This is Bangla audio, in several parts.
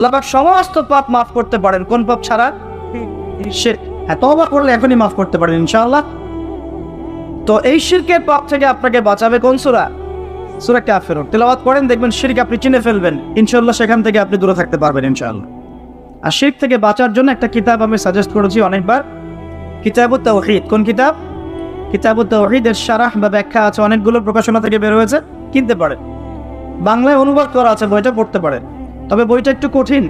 আল্লাহ পাক সমস্ত পাপ মাফ করতে পারেন, কোন পাপ ছাড়া? শিরক। হ্যাঁ, তওবা করলে এখনই মাফ করতে পারেন ইনশাআল্লাহ। তো এই শিরকের পাপ থেকে আপনাকে বাঁচাবে কোন সূরা? সূরা কাফিরুন। তেলাওয়াত করেন, দেখবেন শিরক আপনি চিনে ফেলবেন ইনশাআল্লাহ, সেখান থেকে আপনি দূরে থাকতে পারবেন ইনশাআল্লাহ। আর শিরক থেকে বাঁচার জন্য একটা কিতাব আমি সাজেস্ট করেছি অনেকবার, কিতাবুত তাওহীদ। কোন কিতাব? কিতাবুত তাওহীদের শারাহ বা ব্যাখ্যা আছে, অনেকগুলো প্রকাশনা থেকে বের হয়েছে, কিনতে পারেন। বাংলায় অনুবাদ করা আছে, বইটা পড়তে পারেন। তবে বইটা একটু কঠিন,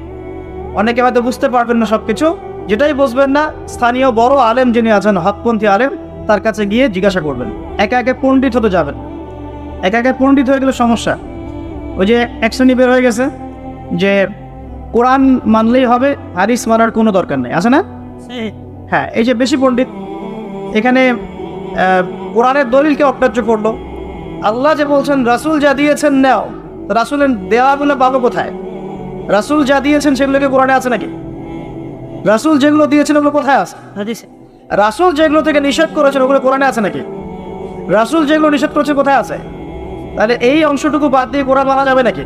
অনেকে হয়তো বুঝতে পারবেন না সব কিছু। যেটাই বুঝবেন না, স্থানীয় বড় আলেম যিনি আছেন, হকপন্থী আলেম, তার কাছে গিয়ে জিজ্ঞাসা করবেন। একা একে পণ্ডিত হতে যাবেন, একা একে পণ্ডিত হয়ে গেলে সমস্যা। ওই যে এক শ্রেণী বের হয়ে গেছে যে কোরআন মানলেই হবে, হাদিস মানার কোনো দরকার নেই, আছে না? হ্যাঁ, এই যে বেশি পণ্ডিত এখানে কোরআনের দলিলকে অগ্রাহ্য করলো। আল্লাহ যে বলছেন রাসূল যা দিয়েছেন নাও, রাসূলের দেওয়াগুলো পাবো কোথায়? রাসূল যা দিয়েছেন সেগুলোকে কোরআনে আছে নাকি? রাসূল যেগুলো দিয়েছেন ওগুলো কোথায় আছে? হাদিসে। রাসূল যেগুলো থেকে নিষেধ করেছেন ওগুলো কোরআনে আছে নাকি? রাসূল যেগুলো নিষেধ করেছে কোথায় আছে? তাহলে এই অংশটুকু বাদ দিয়ে কোরআন মানা যাবে নাকি?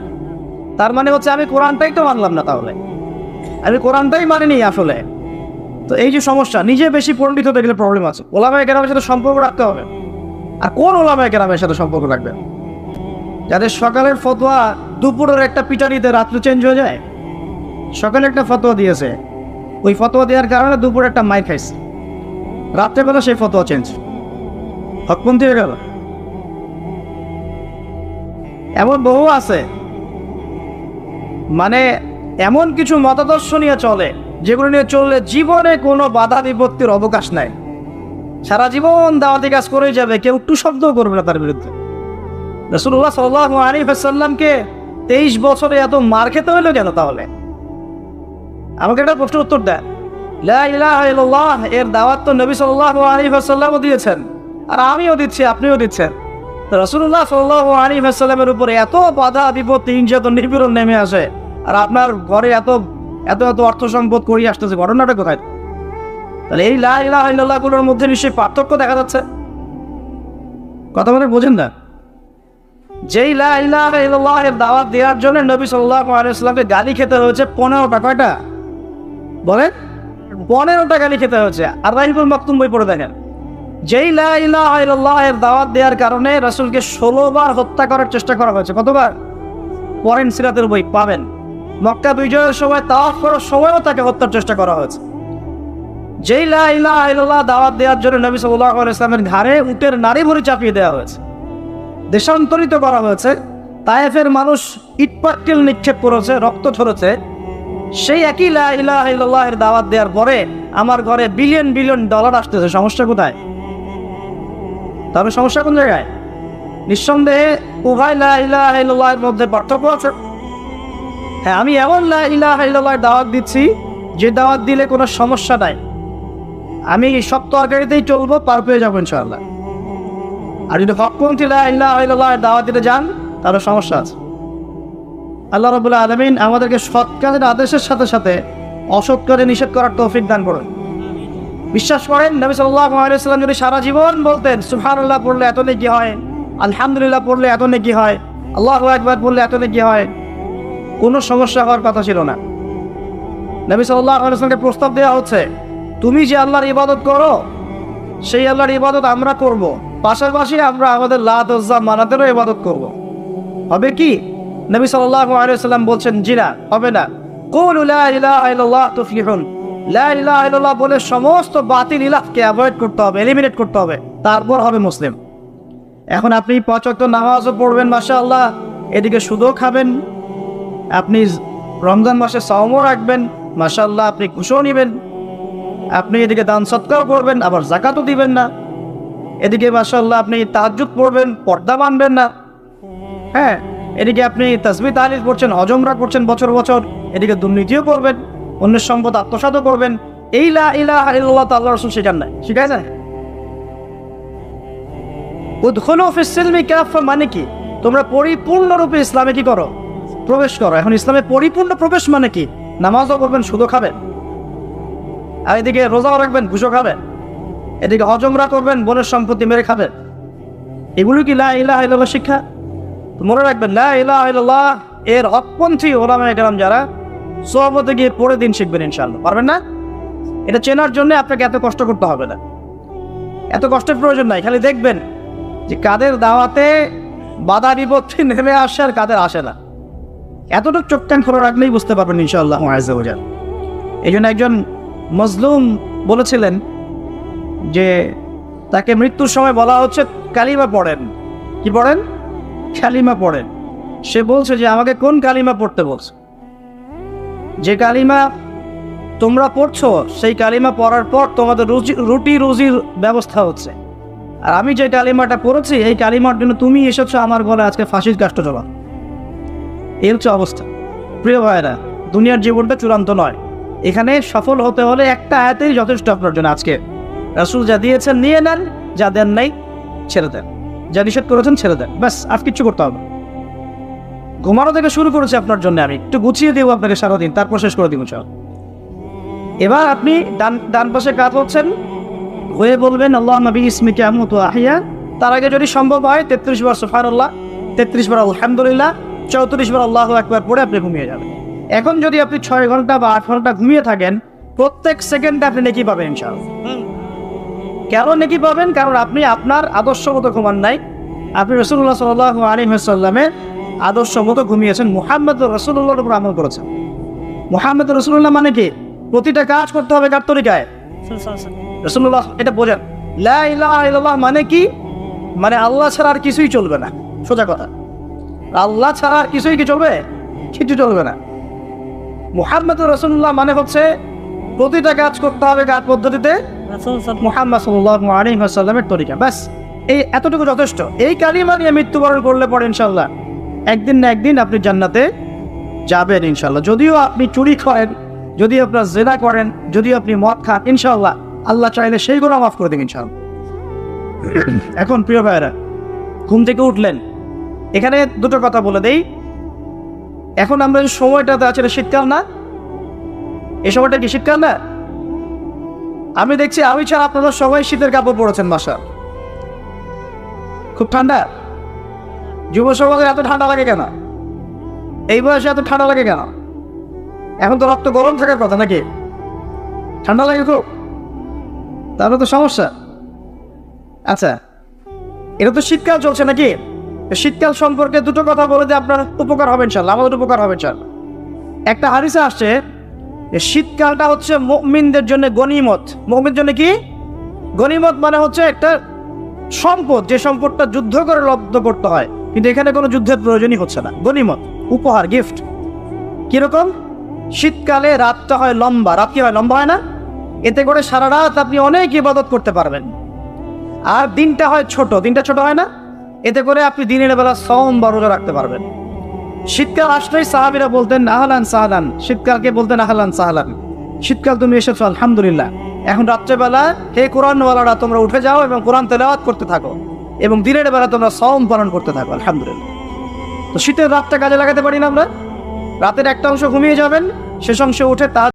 তার মানে হচ্ছে আমি কোরআনটাই তো মানলাম না, তাহলে আমি কোরআনটাই মানিনি আসলে। তো এই যে সমস্যা, নিজে বেশি পণ্ডিত হতে গেলে প্রবলেম আছে। ওলামায়ে কেরামের সাথে সম্পর্ক রাখতে হবে। আর কোন ওলামায়ে কেরামের সাথে সম্পর্ক রাখবে? যাদের সকালের ফতোয়া দুপুরের একটা পিটানিতে রাত্রে চেঞ্জ হয়ে যায়। সকালে একটা ফতোয়া দিয়েছে, ওই ফতোয়া দেওয়ার কারণে দুপুরে একটা মাইর খাইছে, রাত্রেবেলা সেই ফতোয়া চেঞ্জ, হকপন্থী হয়ে গেল। এমন বহু আছে, মানে এমন কিছু মতাদর্শ নিয়ে চলে যেগুলো নিয়ে চললে জীবনে কোনো বাধা বিপত্তির অবকাশ নাই। সারা জীবন দাওয়াতি কাজ করেই যাবে, কেউ একটু শব্দও করবে না তার বিরুদ্ধে। রাসূলুল্লাহ সাল্লাল্লাহু আলাইহি ওয়াসাল্লামকে 23 বছরে এত মার খেতে হলো কেন তাহলে? আমাকে একটা প্রশ্ন উত্তর দেন। লা ইলাহা ইল্লাল্লাহ এর দাওয়াত তো নবী সাল্লাল্লাহু আলাইহি ওয়াসাল্লামও দিয়েছেন, আর আমিও দিচ্ছি, আপনিও দিচ্ছেন। তো রাসূলুল্লাহ সাল্লাল্লাহু আলাইহি ওয়াসাল্লামের উপরে এত বাধা বিপত্তি, নির্যাতন, নিপীড়ন নেমে আসে, আর আপনার ঘরে এত এত এত অর্থ সম্পদ করিয়ে আসতেছে, ঘটনাটা কোথায়? তাহলে এই লা ইলাহা ইল্লাল্লাহ গুলোর মধ্যে নিশ্চয়ই পার্থক্য দেখা যাচ্ছে। কথা বলে বোঝেন না? যেই লা ইলাহা ইল্লাল্লাহ এর দাওয়াত দেওয়ার জন্য নবী সাল্লাল্লাহু আলাইহি ওয়াসাল্লামকে গালি খেতে হয়েছে 15টা। কয়টা বলেন? 15টা গালি খেতে হয়েছে। আর রাহিবুল মাকতুম বই পড়ে দেখেন, যেই লা ইলাহা ইল্লাল্লাহ এর দাওয়াত দেওয়ার কারণে রাসূলকে 16 বার হত্যা করার চেষ্টা করা হয়েছে। কতবার? পড়েন, সিরাতের বই পাবেন। মক্কা বিজয়ের সময়, তাওয়াফ করার সময়ও তাকে হত্যার চেষ্টা করা হয়েছে। যেই লা ইলাহা ইল্লাল্লাহ দাওয়াত দেওয়ার জন্য নবী সাল্লাল্লাহু আলাইহি ওয়াসাল্লামের ঘাড়ে উটের নাড়ি ভুঁড়ি চাপিয়ে দেওয়া হয়েছে, দেশান্তরিত করা হয়েছে। তায়েফের মানুষ ইটপাটকেল নিক্ষেপ করেছে, রক্ত ঝরেছে। সেই একই লা ইলাহা ইল্লাল্লাহ এর দাওয়াত দেওয়ার পরে আমার ঘরে বিলিয়ন বিলিয়ন ডলার আসতেছে। সমস্যা কোথায়? তবে সমস্যা কোন জায়গায়? নিঃসন্দেহে উভয় লা ইলাহা ইল্লাল্লাহ এর মধ্যে পার্থক্য আছে। হ্যাঁ, আমি এমন লা ইলাহা ইল্লাল্লাহ দাওয়াত দিচ্ছি যে দাওয়াত দিলে কোনো সমস্যা নাই, আমি সব তরকারিতেই চলবো, পার পেয়ে যাবো ইনশাআল্লাহ। আর যদি হকপন্থী লা ইলাহা ইল্লাল্লাহ দাওয়াত দিতে যান, তাহলে সমস্যা আছে। আল্লাহ রাব্বুল আলামিন আমাদেরকে সৎ কাজের আদেশের সাথে সাথে অসৎ কাজে নিষেধ করার তৌফিক দান করুন। বিশ্বাস করেন, নবী সাল্লাল্লাহু আলাইহি ওয়াসাল্লাম যদি সারা জীবন বলতেন সুবহানাল্লাহ পড়লে এত নেকি হয়, আলহামদুলিল্লাহ পড়লে এত নেকি হয়, আল্লাহু আকবার পড়লে এত নেকি হয়, কোনো সমস্যা হওয়ার কথা ছিল না। নবী সাল্লাল্লাহু আলাইহি ওয়াসাল্লামকে প্রস্তাব দেওয়া হচ্ছে, তুমি যে আল্লাহর ইবাদত করো সেই আল্লাহর ইবাদত আমরা করব, পাশাপাশি আমরা আমাদের লাত উজ্জা মানাতেরও ইবাদত করব। হবে কি? নবী সাল্লাল্লাহু আলাইহি ওয়াসাল্লাম বলছেন, জি না, হবে না। কুলু লা ইলাহা ইল্লাল্লাহ তুফলিহুন। লা ইলাহা ইল্লাল্লাহ বলে সমস্ত বাতিল ইলাহকে অ্যাভয়েড করতে হবে, এলিমিনেট করতে হবে, তারপর হবে মুসলিম। এখন আপনি 5 ওয়াক্ত নামাজও পড়বেন মাশাআল্লাহ, এদিকে সুদও খাবেন, আপনি রমজান মাসে সাওমও রাখবেন মাশাআল্লাহ, আপনি ঘুষও নেবেন, আপনি এদিকে দান সদকাও করবেন, আবার যাকাতও দিবেন না, এদিকে মাশাআল্লাহ আপনি তাহাজ্জুদ পড়বেন, পর্দা মানবেন না। হ্যাঁ, এদিকে আপনি তাসবিহ তাহলিল করছেন, হজ উমরা করছেন বছর বছর, এদিকে দুর্নীতিও করবেন, অন্যের সম্পদ আত্মসাৎও করবেন। এই লা ইলাহা ইল্লাল্লাহ তো আল্লাহর রাসূল শেখান নাই, শিখাইছেন? উদখুলু ফিস সিলমি কাফা মানে কি? তোমরা পরিপূর্ণরূপে ইসলামে কি করো? প্রবেশ করো। এখন ইসলামে পরিপূর্ণ প্রবেশ মানে কি? নামাজও করবেন, সুদও খাবেন, আর এদিকে রোজাও রাখবেন, ঘুষও খাবেন, এদিকে হজ উমরা করবেন, বোনের সম্পত্তি মেরে খাবেন। এগুলো কি লা ইলাহা ইল্লাল্লাহ শিক্ষা? মনে রাখবেন, লা ইলাহা ইল্লাল্লাহ এর হকপন্থী ওলামায়ে কেরাম যারা, সোহবতে গিয়ে পরে দিন শিখবেন ইনশাআল্লাহ। পারবেন না? এটা চেনার জন্য আপনাকে এত কষ্ট করতে হবে না, এত কষ্টের প্রয়োজন নাই। খালি দেখবেন যে কাদের দাওয়াতে বাধা বিপত্তি নেমে আসে আর কাদের আসে না। এতটুকু চোখ কান খোলা রাখলেই বুঝতে পারবেন ইনশাআল্লাহ আযজা ওয়া জাল। এই জন্য একজন মজলুম বলেছিলেন যে তাকে মৃত্যুর সময় বলা হচ্ছে কালিমা পড়েন। কি পড়েন? কালিমা পড়েন। সে বলছে যে আমাকে কোন কালিমা পড়তে বলছে? যে কালিমা তোমরা পড়ছো সেই কালিমা পড়ার পর তোমাদের রুটি রুজির ব্যবস্থা হচ্ছে, আর আমি যে কালিমাটা পড়েছি এই কালিমার জন্য তুমি এসেছো আমার গলায় আজকে ফাঁসির কাষ্ট চলা। এই হচ্ছে অবস্থা। প্রিয় ভাইরা, দুনিয়ার জীবনটা চূড়ান্ত নয়। এখানে সফল হতে হলে একটা আয়াতেই যথেষ্ট আপনার জন্য। আজকে রাসূল যা দিয়েছেন নিয়ে নেন, যা দেন নাই ছেড়ে দেন, যা নিষেধ করেছেন ছেড়ে দেন, ব্যাস। আর কিচ্ছু করতে হবে। ঘুমানো থেকে শুরু করেছি আপনার জন্য, আমি একটু গুছিয়ে দেবো আপনাকে সারাদিন, তারপর শেষ করে দিব সব। এবার আপনি ডান পাশে কাত হচ্ছেন, হয়ে বলবেন আল্লাহুম্মা বিইসমিকা আমুতু ওয়া আহইয়া। তার আগে যদি সম্ভব হয় 33 বার সুবহানাল্লাহ, 33 বার আলহামদুলিল্লাহ, 34 বার আল্লাহু আকবার পড়ে আপনি ঘুমিয়ে যাবেন। এখন যদি আপনি 6 ঘন্টা বা 8 ঘন্টা ঘুমিয়ে থাকেন, প্রত্যেক সেকেন্ডে আপনি নেকি পাবেন ইনশাআল্লাহ। কেন নেকি পাবেন? কারণ আপনি আপনার আদর্শ মতো ঘুমান নাই, আপনি রাসূলুল্লাহ সাল্লাল্লাহু আলাইহি ওয়াসাল্লামের আদর্শ মতো ঘুমিয়েছেন, মুহাম্মদুর রাসূলুল্লাহর উপর আমল করেছেন। মুহাম্মদুর রাসূলুল্লাহ মানে কি? প্রতিটা কাজ করতে হবে কার তরিকায়? রাসূলুল্লাহ। এটা বোঝেন। লা ইলাহা ইল্লাল্লাহ মানে কি? মানে আল্লাহ ছাড়া আর কিছুই চলবে না। সোজা কথা, আল্লাহ ছাড়া আর কিছুই কি চলবে? কিছু চলবে না। মুহাম্মদুর রাসূলুল্লাহ মানে হচ্ছে প্রতিটা কাজ করতে হবে কার পদ্ধতিতে? মুহাম্মদ সাল্লাল্লাহু আলাইহি ওয়াসাল্লামের তরিকা। ব্যাস, এই এতটুকু যথেষ্ট। এই কালিমা নিয়ে মৃত্যুবরণ করলে পরে ইনশাআল্লাহ একদিন না একদিন আপনি জান্নাতে যাবেন ইনশাআল্লাহ। যদিও আপনি চুরি করেন, যদি আপনার জিনা করেন, যদি আপনি মদ খান, ইনশাআল্লাহ আল্লাহ চাইলে সেই গুনাহ মাফ করে দেবেন ইনশাআল্লাহ। এখন প্রিয় ভাইরা, ঘুম থেকে উঠলেন, এখানে দুটো কথা বলে দেই। এখন আমরা যে সময়টাতে আছে, শীতকাল না? এই সময়টা কি শীতকাল না? আমি দেখছি আমি ছাড়া আপনারা সবাই শীতের কাপড় পরেছেন। মাসা খুব ঠান্ডা। যুব সমাজে এত ঠান্ডা লাগে কেন? এই বয়সে এত ঠান্ডা লাগে কেন? এখন তো রক্ত গরম থাকার কথা, নাকি? ঠান্ডা লাগে খুব, তাহলে তো সমস্যা। আচ্ছা, এটা তো শীতকাল চলছে নাকি? শীতকাল সম্পর্কে দুটো কথা বলে যে আপনার উপকার হবে ইনশাআল্লাহ, আমাদের উপকার হবে ইনশাআল্লাহ। একটা হাদিসে আসছে যে শীতকালটা হচ্ছে মুমিনদের জন্য গনিমত। মুমিনদের জন্য কি গনিমত? মানে হচ্ছে একটা সম্পদ, যে সম্পদটা যুদ্ধ করে লব্ধ করতে হয়, কিন্তু এখানে কোনো যুদ্ধের প্রয়োজনই হচ্ছে না। গনিমত, উপহার, গিফট। কিরকম? শীতকালে রাতটা হয় লম্বা। রাত কি হয়? লম্বা হয় না? এতে করে সারা রাত আপনি অনেক ইবাদত করতে পারবেন। আর দিনটা হয় ছোট। দিনটা ছোট হয় না? এতে করে আপনি দিনের বেলা সওম বা রোজা রাখতে পারবেন। শীতকাল আসলেই সাহাবীরা বলতেন আহলান সাহলান। শীতকালকে বলতেন আহলান সাহলান। শীতকাল তুমি এসেছো, আলহামদুলিল্লাহ। এখন রাত্রেবেলা হে কোরআনওয়ালারা তোমরা উঠে যাও এবং কোরআন তেলাওয়াত করতে থাকো, এবং দিনের বেলা তোমরা সওম পালন করতে থাকো, আলহামদুলিল্লাহ। তো শীতের রাতটা কাজে লাগাতে পারি না আমরা? রাতের একটা অংশ ঘুমিয়ে যাবেন, শেষ অংশ উঠে